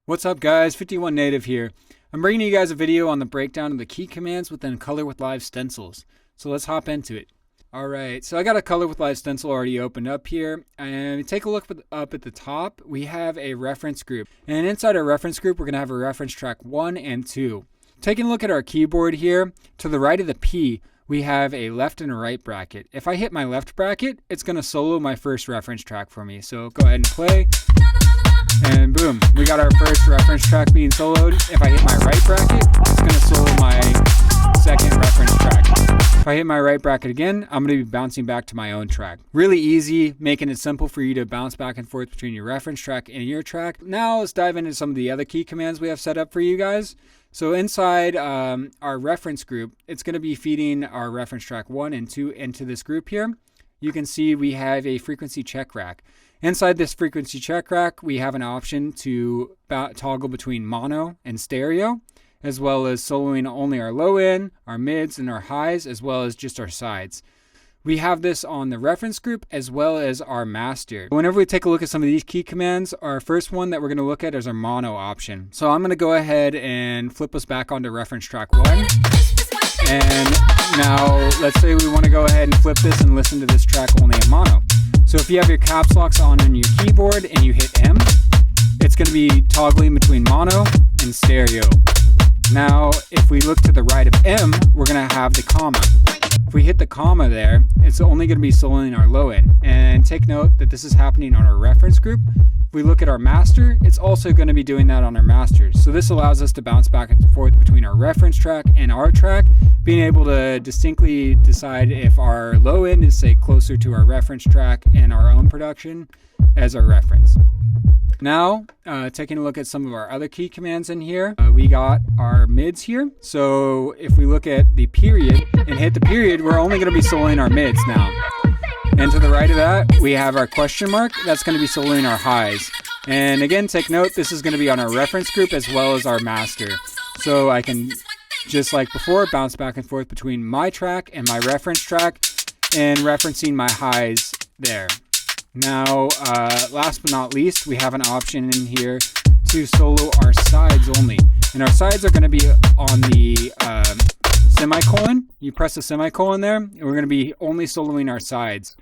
What's up guys, 51 Native here. I'm bringing you guys a video on the breakdown of the key commands within Color with Live Stencils. So let's hop into it. Alright, so I got a Color with Live stencil already opened up here. And take a look up at the top, we have a reference group. And inside our reference group, we're going to have a reference track 1 and 2. Taking a look at our keyboard here, to the right of the P, we have a left and a right bracket. If I hit my left bracket, it's going to solo my first reference track for me. So go ahead and play. And boom, we got our first reference track being soloed. If I hit my right bracket, it's going to solo my second reference track. If I hit my right bracket again, I'm going to be bouncing back to my own track. Really easy, making it simple for you to bounce back and forth between your reference track and your track. Now let's dive into some of the other key commands we have set up for you guys. So inside our reference group, it's going to be feeding our reference track 1 and 2 into this group here. You can see we have a frequency check rack. Inside this frequency check rack, we have an option to toggle between mono and stereo, as well as soloing only our low end, our mids, and our highs, as well as just our sides. We have this on the reference group as well as our master. Whenever we take a look at some of these key commands, our first one that we're going to look at is our mono option. So I'm going to go ahead and flip us back onto reference track 1. And now let's say we want to go ahead and flip this and listen to this track only in mono. So if you have your caps locks on your keyboard and you hit M, it's going to be toggling between mono and stereo. Now, if we look to the right of M, we're going to have the comma. If we hit the comma there, it's only going to be soloing our low end. And take note that this is happening on our reference group. If we look at our master, it's also going to be doing that on our masters. So this allows us to bounce back and forth between our reference track and our track, being able to distinctly decide if our low end is, say, closer to our reference track and our own production as our reference. Now, taking a look at some of our other key commands in here, we got our mids here. So if we look at the period and hit the period, we're only going to be soloing our mids now. And to the right of that, we have our question mark. That's going to be soloing our highs. And again, take note, this is going to be on our reference group as well as our master. So I can, just like before, bounce back and forth between my track and my reference track and referencing my highs there. Now, last but not least, we have an option in here to solo our sides only. And our sides are going to be on the semicolon. You press a semicolon there, and we're going to be only soloing our sides.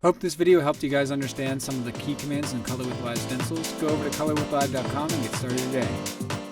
Hope this video helped you guys understand some of the key commands in Color with Live Stencils. Go over to colorwithlive.com and get started today.